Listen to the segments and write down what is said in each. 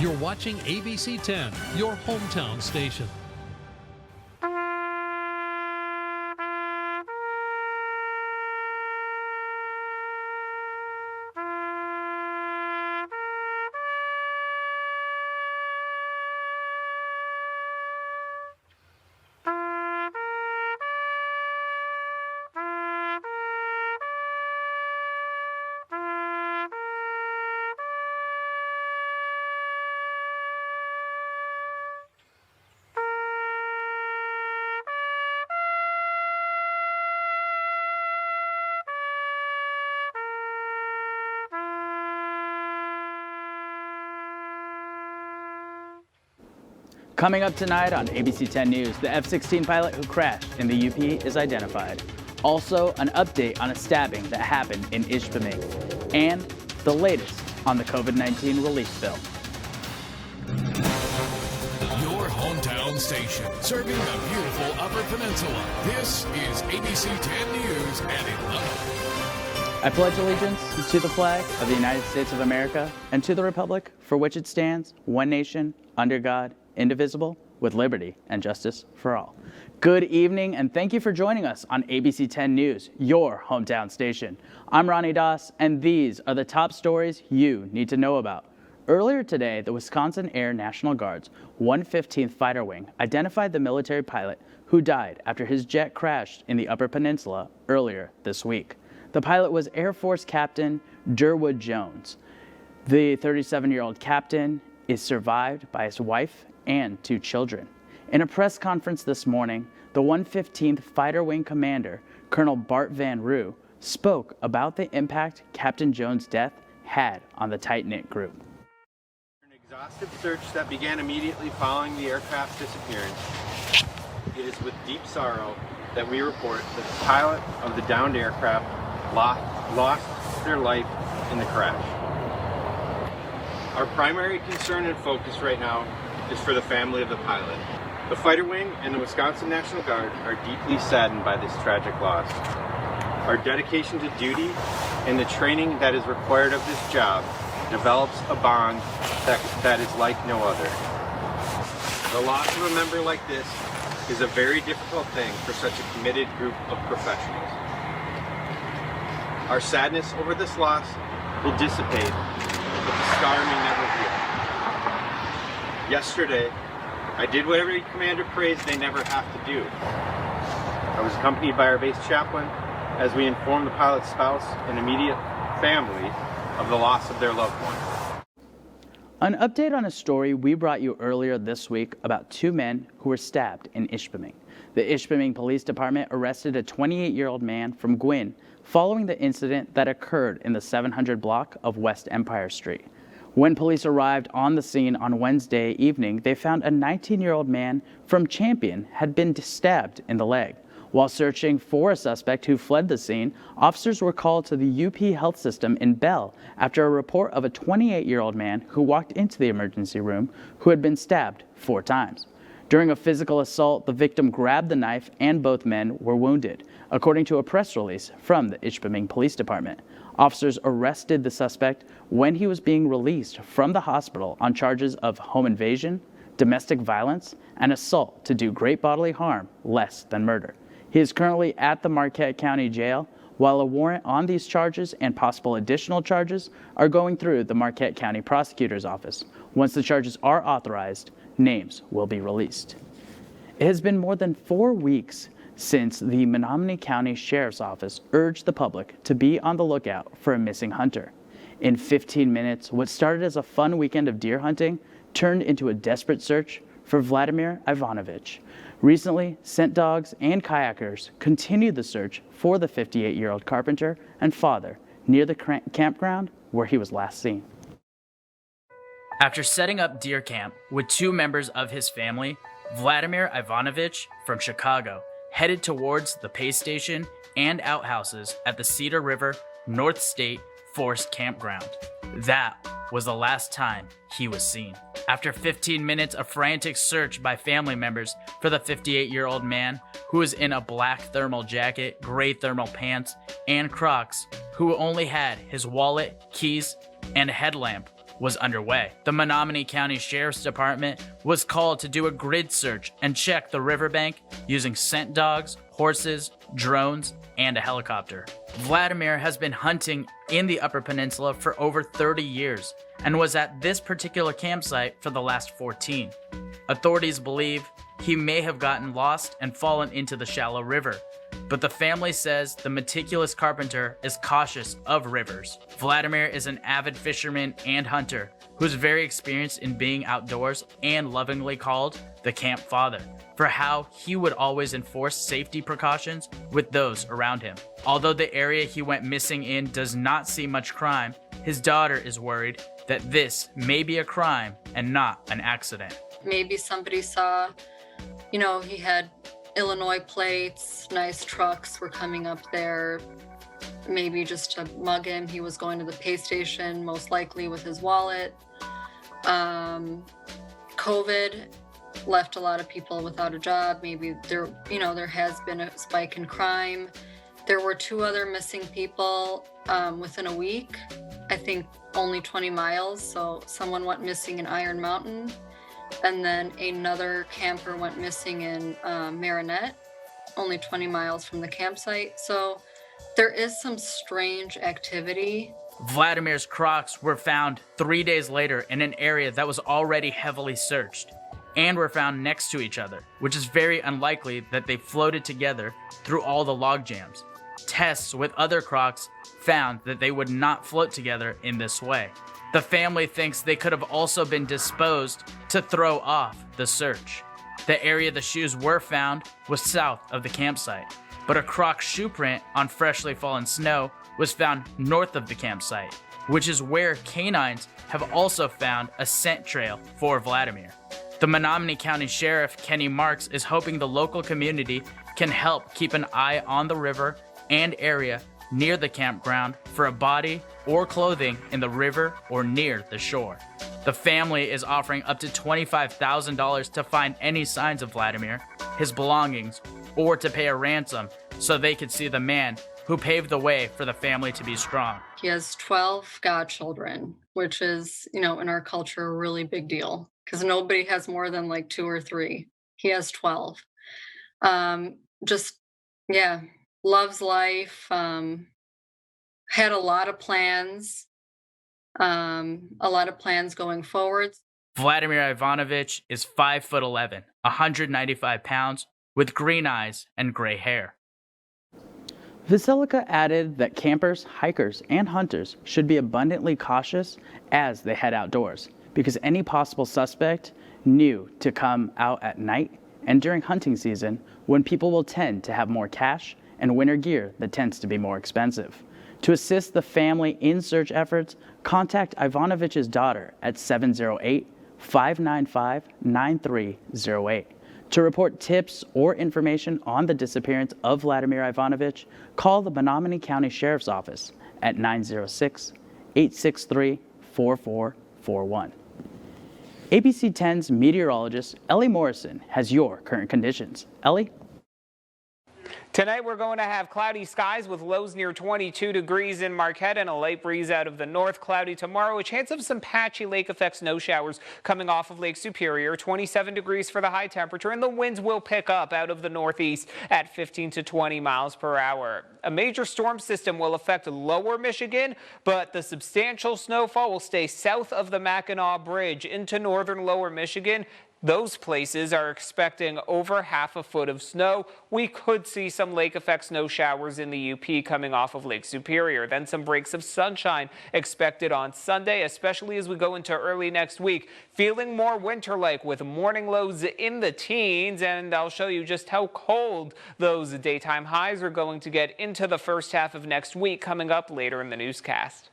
You're watching ABC 10, your hometown station. Coming up tonight on ABC 10 News, the F-16 pilot who crashed in the UP is identified. Also, an update on a stabbing that happened in Ishpeming. And the latest on the COVID-19 relief bill. Your hometown station, serving the beautiful Upper Peninsula. This is ABC 10 News at 11. I pledge allegiance to the flag of the United States of America and to the republic for which it stands, one nation, under God, indivisible, with liberty and justice for all. Good evening, and thank you for joining us on ABC 10 News, your hometown station. I'm Ronnie Doss, and these are the top stories you need to know about. Earlier today, the Wisconsin Air National Guard's 115th Fighter Wing identified the military pilot who died after his jet crashed in the Upper Peninsula earlier this week. The pilot was Air Force Captain Durwood Jones. The 37-year-old captain is survived by his wife and 2 children. In a press conference this morning, the 115th Fighter Wing commander, Colonel Bart Van Roo, spoke about the impact Captain Jones' death had on the tight-knit group. An exhaustive search that began immediately following the aircraft's disappearance. It is with deep sorrow that we report that the pilot of the downed aircraft lost their life in the crash. Our primary concern and focus right now is for the family of the pilot. The Fighter Wing and the Wisconsin National Guard are deeply saddened by this tragic loss. Our dedication to duty and the training that is required of this job develops a bond that is like no other. The loss of a member like this is a very difficult thing for such a committed group of professionals. Our sadness over this loss will dissipate, but the scar may never heal. Yesterday, I did what every commander prays they never have to do. I was accompanied by our base chaplain as we informed the pilot's spouse and immediate family of the loss of their loved one. An update on a story we brought you earlier this week about 2 men who were stabbed in Ishpeming. The Ishpeming Police Department arrested a 28-year-old man from Gwynn following the incident that occurred in the 700 block of West Empire Street. When police arrived on the scene on Wednesday evening, they found a 19-year-old man from Champion had been stabbed in the leg. While searching for a suspect who fled the scene, officers were called to the UP Health System in Bell after a report of a 28-year-old man who walked into the emergency room who had been stabbed 4 times. During a physical assault, the victim grabbed the knife and both men were wounded, according to a press release from the Ishpeming Police Department. Officers arrested the suspect when he was being released from the hospital on charges of home invasion, domestic violence, and assault to do great bodily harm less than murder. He is currently at the Marquette County Jail, while a warrant on these charges and possible additional charges are going through the Marquette County Prosecutor's Office. Once the charges are authorized, names will be released. It has been more than 4 weeks since the Menominee County Sheriff's Office urged the public to be on the lookout for a missing hunter. In 15 minutes, what started as a fun weekend of deer hunting turned into a desperate search for Vladimir Ivanovich. Recently, scent dogs and kayakers continued the search for the 58-year-old carpenter and father near the campground where he was last seen. After setting up deer camp with 2 members of his family, Vladimir Ivanovich from Chicago headed towards the pay station and outhouses at the Cedar River North State Forest Campground. That was the last time he was seen. After 15 minutes of frantic search by family members for the 58-year-old man who was in a black thermal jacket, gray thermal pants, and Crocs, who only had his wallet, keys, and a headlamp was underway. The Menominee County Sheriff's Department was called to do a grid search and check the riverbank using scent dogs, horses, drones, and a helicopter. Vladimir has been hunting in the Upper Peninsula for over 30 years and was at this particular campsite for the last 14. Authorities believe he may have gotten lost and fallen into the shallow river, but the family says the meticulous carpenter is cautious of rivers. Vladimir is an avid fisherman and hunter who's very experienced in being outdoors and lovingly called the Camp Father for how he would always enforce safety precautions with those around him. Although the area he went missing in does not see much crime, his daughter is worried that this may be a crime and not an accident. Maybe somebody saw, he had Illinois plates, nice trucks were coming up there, maybe just to mug him. He was going to the pay station, most likely with his wallet. COVID left a lot of people without a job. Maybe there has been a spike in crime. There were 2 other missing people within a week. I think only 20 miles. So someone went missing in Iron Mountain, and then another camper went missing in Marinette, only 20 miles from the campsite. So there is some strange activity. Vladimir's Crocs were found 3 days later in an area that was already heavily searched, and were found next to each other, which is very unlikely that they floated together through all the log jams. Tests with other Crocs found that they would not float together in this way. The family thinks they could have also been disposed to throw off the search. The area the shoes were found was south of the campsite, but a Croc shoe print on freshly fallen snow was found north of the campsite, which is where canines have also found a scent trail for Vladimir. The Menominee County Sheriff, Kenny Marks, is hoping the local community can help keep an eye on the river and area near the campground for a body or clothing in the river or near the shore. The family is offering up to $25,000 to find any signs of Vladimir, his belongings, or to pay a ransom so they could see the man who paved the way for the family to be strong. He has 12 godchildren, which is, in our culture, a really big deal because nobody has more than like 2 or 3. He has 12. Loves life, had a lot of plans going forward. Vladimir Ivanovich is 5'11", 195 pounds, with green eyes and gray hair. Vasilica added that campers, hikers, and hunters should be abundantly cautious as they head outdoors, because any possible suspect knew to come out at night and during hunting season when people will tend to have more cash and winter gear that tends to be more expensive. To assist the family in search efforts, contact Ivanovich's daughter at 708-595-9308. To report tips or information on the disappearance of Vladimir Ivanovich, call the Menominee County Sheriff's Office at 906-863-4441. ABC 10's meteorologist Ellie Morrison has your current conditions. Ellie? Tonight we're going to have cloudy skies with lows near 22 degrees in Marquette and a light breeze out of the north. Cloudy tomorrow, a chance of some patchy lake effect snow showers coming off of Lake Superior. 27 degrees for the high temperature, and the winds will pick up out of the northeast at 15 to 20 miles per hour. A major storm system will affect lower Michigan, but the substantial snowfall will stay south of the Mackinac Bridge into northern lower Michigan. Those places are expecting over half a foot of snow. We could see some lake effect snow showers in the UP coming off of Lake Superior. Then some breaks of sunshine expected on Sunday, especially as we go into early next week. Feeling more winter-like with morning lows in the teens, and I'll show you just how cold those daytime highs are going to get into the first half of next week coming up later in the newscast.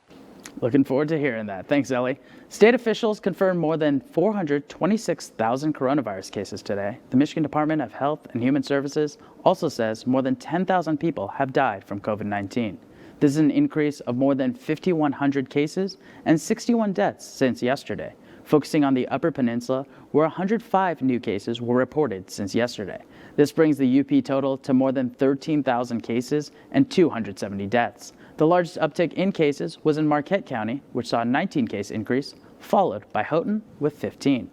Looking forward to hearing that. Thanks, Ellie. State officials confirmed more than 426,000 coronavirus cases today. The Michigan Department of Health and Human Services also says more than 10,000 people have died from COVID-19. This is an increase of more than 5,100 cases and 61 deaths since yesterday. Focusing on the Upper Peninsula, where 105 new cases were reported since yesterday. This brings the UP total to more than 13,000 cases and 270 deaths. The largest uptick in cases was in Marquette County, which saw a 19-case increase, followed by Houghton with 15.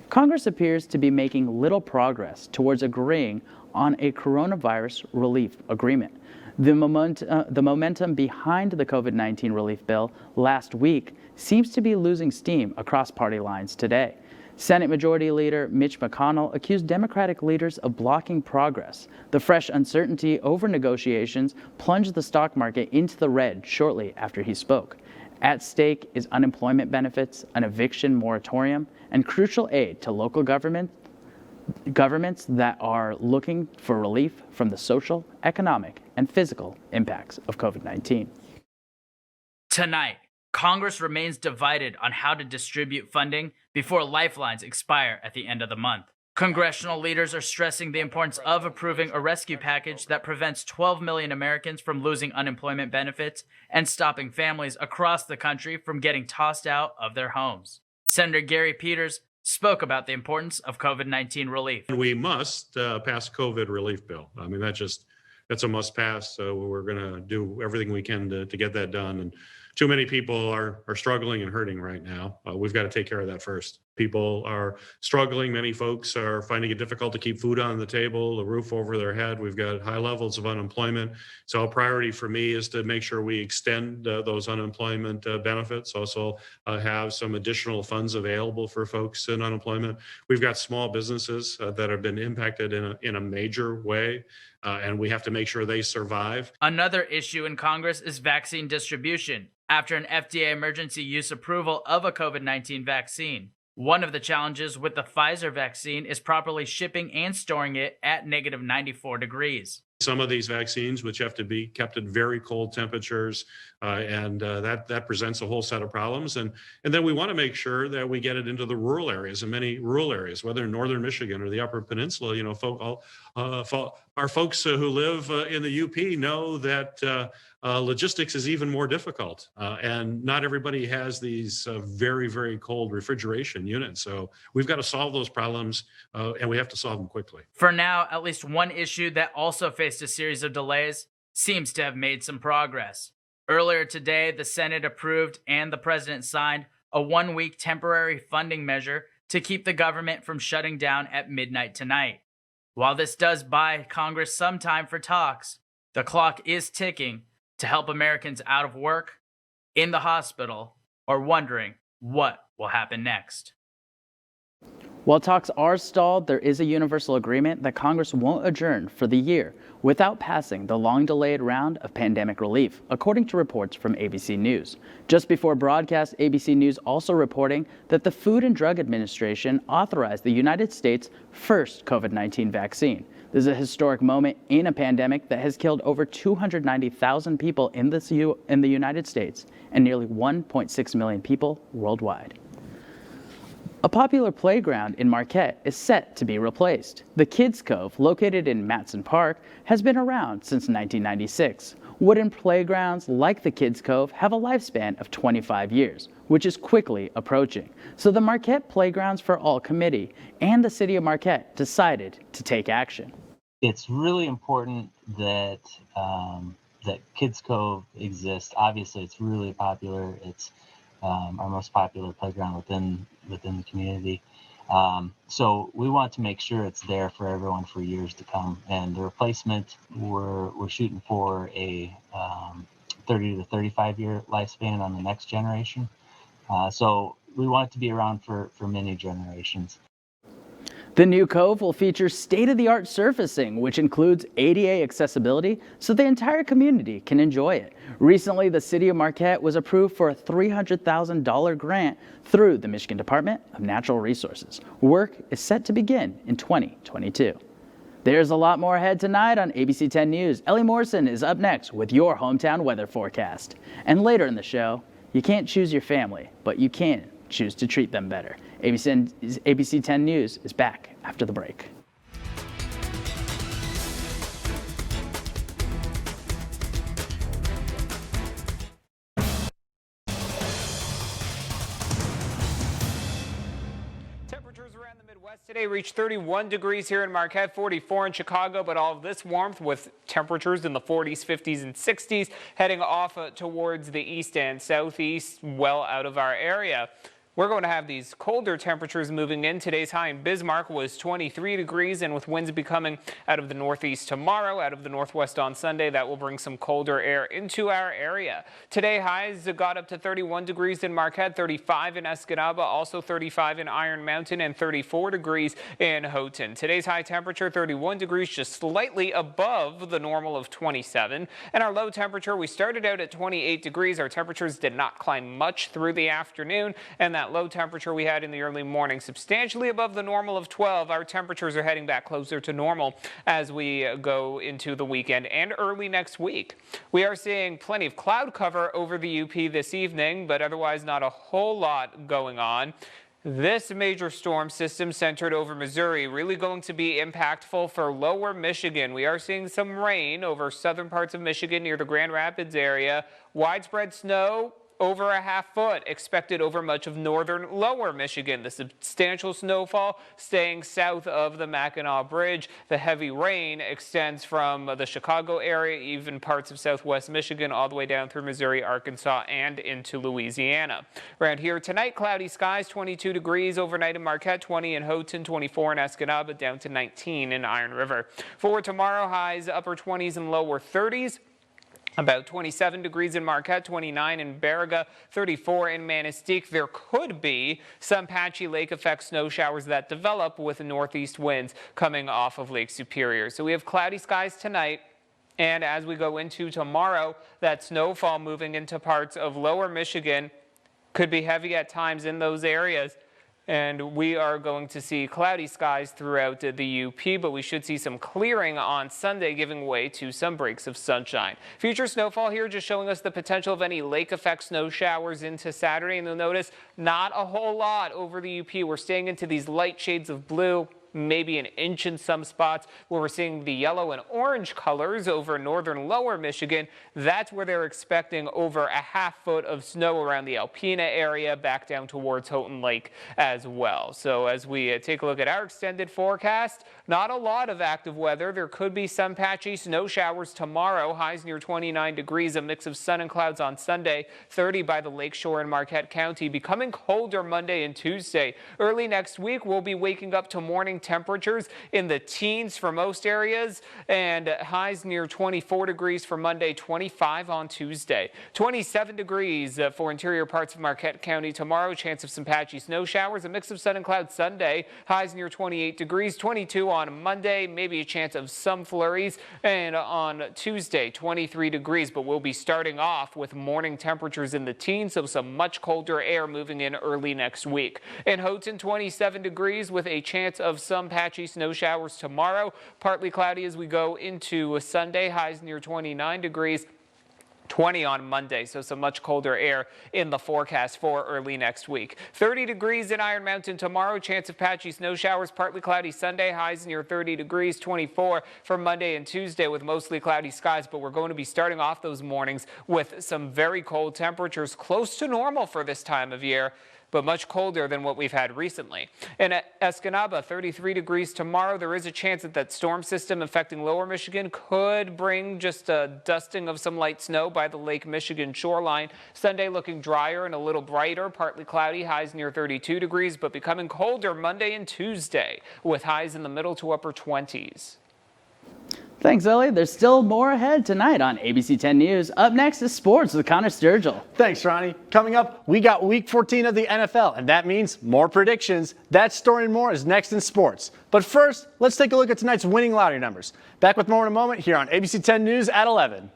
Congress appears to be making little progress towards agreeing on a coronavirus relief agreement. The momentum behind the COVID-19 relief bill last week seems to be losing steam across party lines today. Senate Majority Leader Mitch McConnell accused Democratic leaders of blocking progress. The fresh uncertainty over negotiations plunged the stock market into the red shortly after he spoke. At stake is unemployment benefits, an eviction moratorium, and crucial aid to local governments that are looking for relief from the social, economic, and physical impacts of COVID-19. Tonight, Congress remains divided on how to distribute funding before lifelines expire at the end of the month. Congressional leaders are stressing the importance of approving a rescue package that prevents 12 million Americans from losing unemployment benefits and stopping families across the country from getting tossed out of their homes. Senator Gary Peters spoke about the importance of COVID-19 relief. We must pass a COVID relief bill. I mean, that's a must pass. So we're going to do everything we can to get that done. And too many people are struggling and hurting right now. We've got to take care of that first. People are struggling. Many folks are finding it difficult to keep food on the table, a roof over their head. We've got high levels of unemployment. So a priority for me is to make sure we extend those unemployment benefits, also have some additional funds available for folks in unemployment. We've got small businesses that have been impacted in a major way, and we have to make sure they survive. Another issue in Congress is vaccine distribution after an FDA emergency use approval of a COVID-19 vaccine. One of the challenges with the Pfizer vaccine is properly shipping and storing it at negative 94 degrees. Some of these vaccines, which have to be kept at very cold temperatures, and that presents a whole set of problems. And then we want to make sure that we get it into the rural areas, and many rural areas, whether in northern Michigan or the Upper Peninsula. You know, our folks who live in the UP know that logistics is even more difficult, and not everybody has these very, very cold refrigeration units. So we've got to solve those problems, and we have to solve them quickly. For now, at least one issue that also faced a series of delays seems to have made some progress. Earlier today, the Senate approved and the President signed a one-week temporary funding measure to keep the government from shutting down at midnight tonight. While this does buy Congress some time for talks, the clock is ticking to help Americans out of work, in the hospital, or wondering what will happen next. While talks are stalled, there is a universal agreement that Congress won't adjourn for the year without passing the long-delayed round of pandemic relief, according to reports from ABC News. Just before broadcast, ABC News also reporting that the Food and Drug Administration authorized the United States' first COVID-19 vaccine. This is a historic moment in a pandemic that has killed over 290,000 people in the United States and nearly 1.6 million people worldwide. A popular playground in Marquette is set to be replaced. The Kids Cove, located in Matson Park, has been around since 1996. Wooden playgrounds like the Kids Cove have a lifespan of 25 years, which is quickly approaching. So the Marquette Playgrounds for All Committee and the City of Marquette decided to take action. It's really important that that Kids Cove exists. Obviously, it's really popular. It's our most popular playground within the community. So we want to make sure it's there for everyone for years to come. And the replacement, we're shooting for a 30 to 35 year lifespan on the next generation. So we want it to be around for many generations. The new cove will feature state-of-the-art surfacing, which includes ADA accessibility so the entire community can enjoy it. Recently, the City of Marquette was approved for a $300,000 grant through the Michigan Department of Natural Resources. Work is set to begin in 2022. There's a lot more ahead tonight on ABC 10 News. Ellie Morrison is up next with your hometown weather forecast. And later in the show, you can't choose your family, but you can choose to treat them better. ABC 10 News is back after the break. Temperatures around the Midwest today reach 31 degrees here in Marquette, 44 in Chicago, but all of this warmth with temperatures in the 40s, 50s, and 60s heading off towards the east and southeast, well out of our area. We're going to have these colder temperatures moving in. Today's high in Bismarck was 23 degrees, and with winds becoming out of the northeast tomorrow, out of the northwest on Sunday, that will bring some colder air into our area. Today, highs got up to 31 degrees in Marquette, 35 in Escanaba, also 35 in Iron Mountain, and 34 degrees in Houghton. Today's high temperature, 31 degrees, just slightly above the normal of 27. And our low temperature, we started out at 28 degrees. Our temperatures did not climb much through the afternoon, and that low temperature we had in the early morning substantially above the normal of 12. Our temperatures are heading back closer to normal as we go into the weekend and early next week. We are seeing plenty of cloud cover over the UP this evening, but otherwise not a whole lot going on. This major storm system centered over Missouri really going to be impactful for lower Michigan. We are seeing some rain over southern parts of Michigan near the Grand Rapids area. Widespread snow over a half foot expected over much of northern lower Michigan. The substantial snowfall staying south of the Mackinac Bridge. The heavy rain extends from the Chicago area, even parts of southwest Michigan, all the way down through Missouri, Arkansas, and into Louisiana. Around here tonight, cloudy skies, 22 degrees overnight in Marquette, 20 in Houghton, 24 in Escanaba, down to 19 in Iron River. For tomorrow, highs upper 20s and lower 30s. About 27 degrees in Marquette, 29 in Baraga, 34 in Manistee. There could be some patchy lake effect snow showers that develop with northeast winds coming off of Lake Superior. So we have cloudy skies tonight. And as we go into tomorrow, that snowfall moving into parts of lower Michigan could be heavy at times in those areas. And we are going to see cloudy skies throughout the UP, but we should see some clearing on Sunday, giving way to some breaks of sunshine. Future snowfall here just showing us the potential of any lake effect snow showers into Saturday. And you'll notice not a whole lot over the UP. We're staying into these light shades of blue, maybe an inch in some spots, where we're seeing the yellow and orange colors over northern lower Michigan. That's where they're expecting over a half foot of snow around the Alpena area, back down towards Houghton Lake as well. So as we take a look at our extended forecast, not a lot of active weather. There could be some patchy snow showers tomorrow, highs near 29 degrees, a mix of sun and clouds on Sunday, 30 by the lakeshore in Marquette County, becoming colder Monday and Tuesday. Early next week, we'll be waking up to morning temperatures in the teens for most areas, and highs near 24 degrees for Monday, 25 on Tuesday. 27 degrees for interior parts of Marquette County tomorrow. Chance of some patchy snow showers, a mix of sun and clouds Sunday. Highs near 28 degrees, 22 on Monday, maybe a chance of some flurries. And on Tuesday, 23 degrees, but we'll be starting off with morning temperatures in the teens, so some much colder air moving in early next week. In Houghton, 27 degrees with a chance of some patchy snow showers tomorrow. Partly cloudy as we go into Sunday. Highs near 29 degrees. 20 on Monday, so some much colder air in the forecast for early next week. 30 degrees in Iron Mountain tomorrow. Chance of patchy snow showers. Partly cloudy Sunday. Highs near 30 degrees. 24 for Monday and Tuesday with mostly cloudy skies, but we're going to be starting off those mornings with some very cold temperatures, close to normal for this time of year, but much colder than what we've had recently. In Escanaba, 33 degrees tomorrow. There is a chance that that storm system affecting lower Michigan could bring just a dusting of some light snow by the Lake Michigan shoreline. Sunday looking drier and a little brighter, partly cloudy, highs near 32 degrees, but becoming colder Monday and Tuesday with highs in the middle to upper 20s. Thanks, Ellie. There's still more ahead tonight on ABC 10 News. Up next is sports with Connor Sturgill. Thanks, Ronnie. Coming up, we got Week 14 of the NFL, and that means more predictions. That story and more is next in sports. But first, let's take a look at tonight's winning lottery numbers. Back with more in a moment here on ABC 10 News at 11.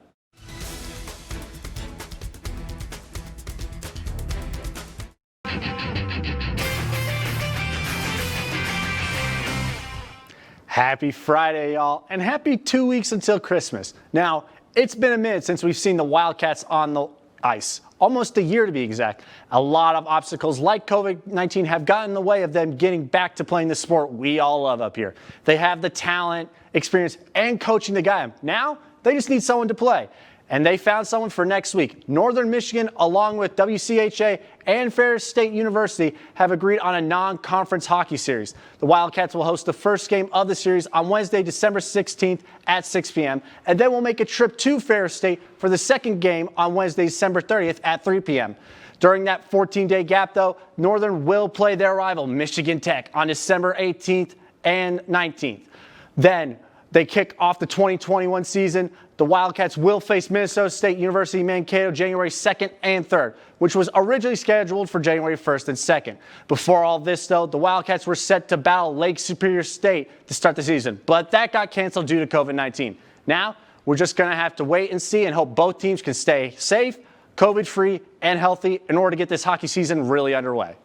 Happy Friday, y'all, and happy 2 weeks until Christmas. Now, it's been a minute since we've seen the Wildcats on the ice. Almost a year to be exact. A lot of obstacles like COVID-19 have gotten in the way of them getting back to playing the sport we all love up here. They have the talent, experience, and coaching to guide them. Now, they just need someone to play. And they found someone for next week. Northern Michigan, along with WCHA and Ferris State University, have agreed on a non-conference hockey series. The Wildcats will host the first game of the series on Wednesday, December 16th at 6 p.m. And then we'll make a trip to Ferris State for the second game on Wednesday, December 30th at 3 p.m. During that 14-day gap, though, Northern will play their rival, Michigan Tech, on December 18th and 19th. Then they kick off the 2021 season. The Wildcats will face Minnesota State University Mankato January 2nd and 3rd, which was originally scheduled for January 1st and 2nd. Before all this, though, the Wildcats were set to battle Lake Superior State to start the season, but that got canceled due to COVID-19. Now, we're just going to have to wait and see and hope both teams can stay safe, COVID-free, and healthy in order to get this hockey season really underway.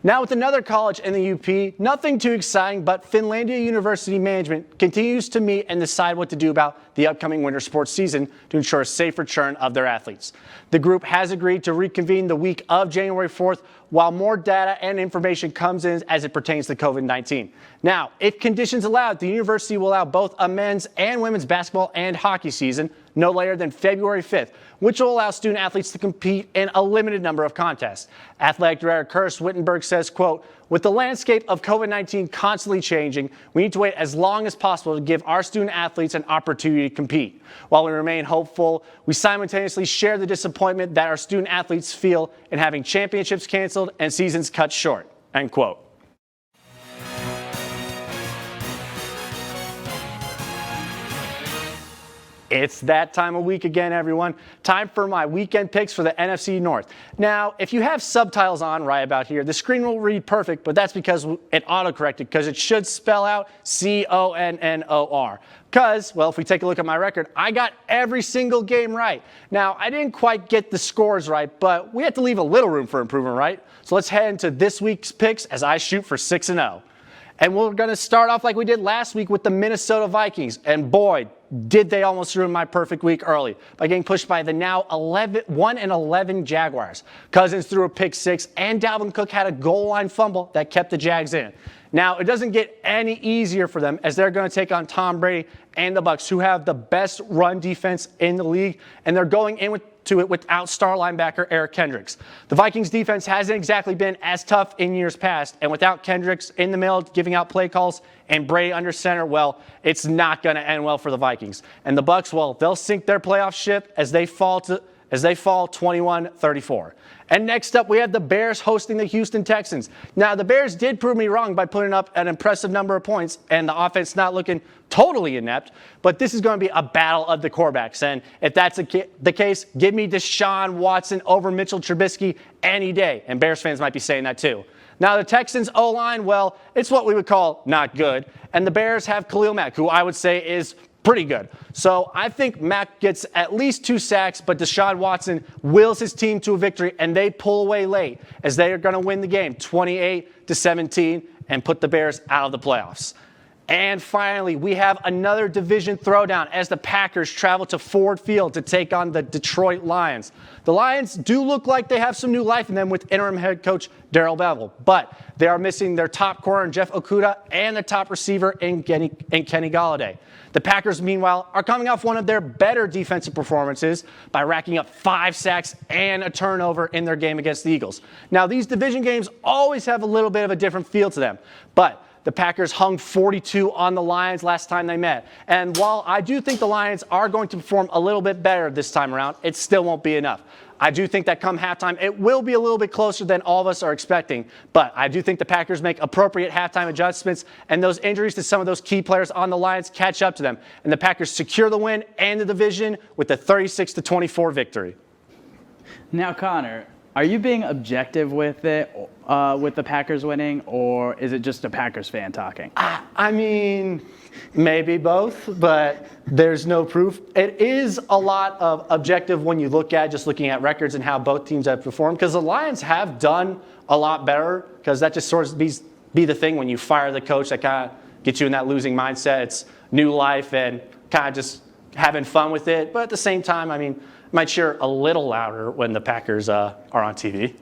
Now with another college in the UP, nothing too exciting, but Finlandia University management continues to meet and decide what to do about the upcoming winter sports season to ensure a safe return of their athletes. The group has agreed to reconvene the week of January 4th while more data and information comes in as it pertains to COVID-19. Now, if conditions allow, the university will allow both a men's and women's basketball and hockey season no later than February 5th, which will allow student athletes to compete in a limited number of contests. Athletic Director Curtis Wittenberg says, quote, "With the landscape of COVID-19 constantly changing, we need to wait as long as possible to give our student athletes an opportunity to compete. While we remain hopeful, we simultaneously share the disappointment that our student athletes feel in having championships canceled and seasons cut short," end quote. It's that time of week again, everyone. Time for my weekend picks for the NFC North. Now, if you have subtitles on right about here, the screen will read perfect, but that's because it auto-corrected, because it should spell out C-O-N-N-O-R. Because, well, if we take a look at my record, I got every single game right. Now, I didn't quite get the scores right, but we had to leave a little room for improvement, right? So let's head into this week's picks as I shoot for 6-0. And we're going to start off like we did last week with the Minnesota Vikings. And boy, did they almost ruin my perfect week early by getting pushed by the now 1-11 Jaguars. Cousins threw a pick six, and Dalvin Cook had a goal line fumble that kept the Jags in. Now, it doesn't get any easier for them as they're going to take on Tom Brady and the Bucs, who have the best run defense in the league, and they're going into it without star linebacker Eric Kendricks. The Vikings defense hasn't exactly been as tough in years past, and without Kendricks in the middle giving out play calls and Brady under center, well, it's not going to end well for the Vikings. And the Bucs, well, they'll sink their playoff ship as they fall 21-34. And next up, we have the Bears hosting the Houston Texans. Now, the Bears did prove me wrong by putting up an impressive number of points and the offense not looking totally inept, but this is going to be a battle of the quarterbacks. And if that's the case, give me Deshaun Watson over Mitchell Trubisky any day. And Bears fans might be saying that too. Now, the Texans' O-line, well, it's what we would call not good. And the Bears have Khalil Mack, who I would say is pretty good. So I think Mack gets at least 2 sacks, but Deshaun Watson wills his team to a victory, and they pull away late as they are going to win the game 28-17 and put the Bears out of the playoffs. And finally, we have another division throwdown as the Packers travel to Ford Field to take on the Detroit Lions. The Lions do look like they have some new life in them with interim head coach Darrell Bevell, but they are missing their top corner, Jeff Okudah, and the top receiver in Kenny Golladay. The Packers, meanwhile, are coming off one of their better defensive performances by racking up 5 sacks and a turnover in their game against the Eagles. Now, these division games always have a little bit of a different feel to them, but the Packers hung 42 on the Lions last time they met. And while I do think the Lions are going to perform a little bit better this time around, it still won't be enough. I do think that come halftime, it will be a little bit closer than all of us are expecting. But I do think the Packers make appropriate halftime adjustments, and those injuries to some of those key players on the Lions catch up to them. And the Packers secure the win and the division with a 36-24 victory. Now, Connor, are you being objective with it, with the Packers winning, or is it just a Packers fan talking? I mean, maybe both, but there's no proof. It is a lot of objective when you look at just looking at records and how both teams have performed, because the Lions have done a lot better, because that just sort of be the thing when you fire the coach that kind of gets you in that losing mindset. It's new life and kind of just having fun with it. But at the same time, I mean, Might cheer a little louder when the Packers are on TV.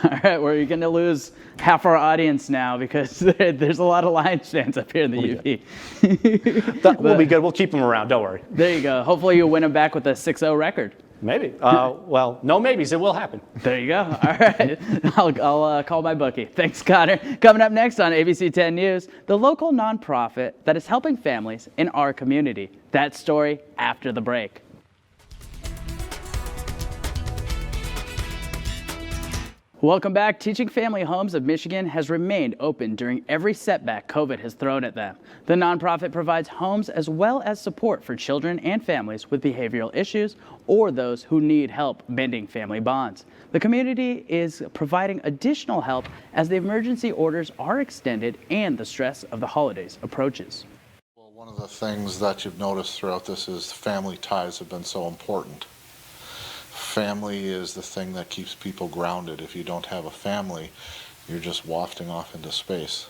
All right, we're going to lose half our audience now because there's a lot of Lions fans up here in the UP. We'll be good. We'll keep them around. Don't worry. There you go. Hopefully you'll win them back with a 6-0 record. Maybe. Well, no maybes. It will happen. There you go. All right. I'll call my bookie. Thanks, Connor. Coming up next on ABC 10 News, the local nonprofit that is helping families in our community. That story after the break. Welcome back. Teaching Family Homes of Michigan has remained open during every setback COVID has thrown at them. The nonprofit provides homes as well as support for children and families with behavioral issues or those who need help mending family bonds. The community is providing additional help as the emergency orders are extended and the stress of the holidays approaches. Well, one of the things that you've noticed throughout this is family ties have been so important. Family is the thing that keeps people grounded. If you don't have a family, you're just wafting off into space.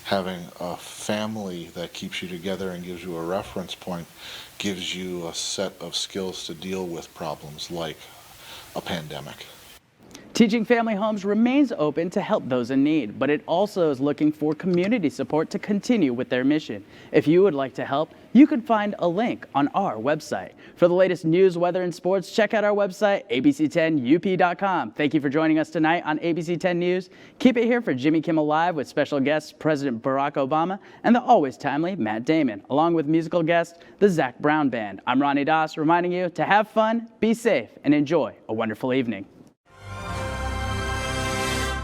Having a family that keeps you together and gives you a reference point gives you a set of skills to deal with problems like a pandemic. Teaching Family Homes remains open to help those in need, but it also is looking for community support to continue with their mission. If you would like to help, you can find a link on our website. For the latest news, weather, and sports, check out our website, abc10up.com. Thank you for joining us tonight on ABC 10 News. Keep it here for Jimmy Kimmel Live with special guests President Barack Obama and the always timely Matt Damon, along with musical guest, the Zach Brown Band. I'm Ronnie Doss, reminding you to have fun, be safe, and enjoy a wonderful evening.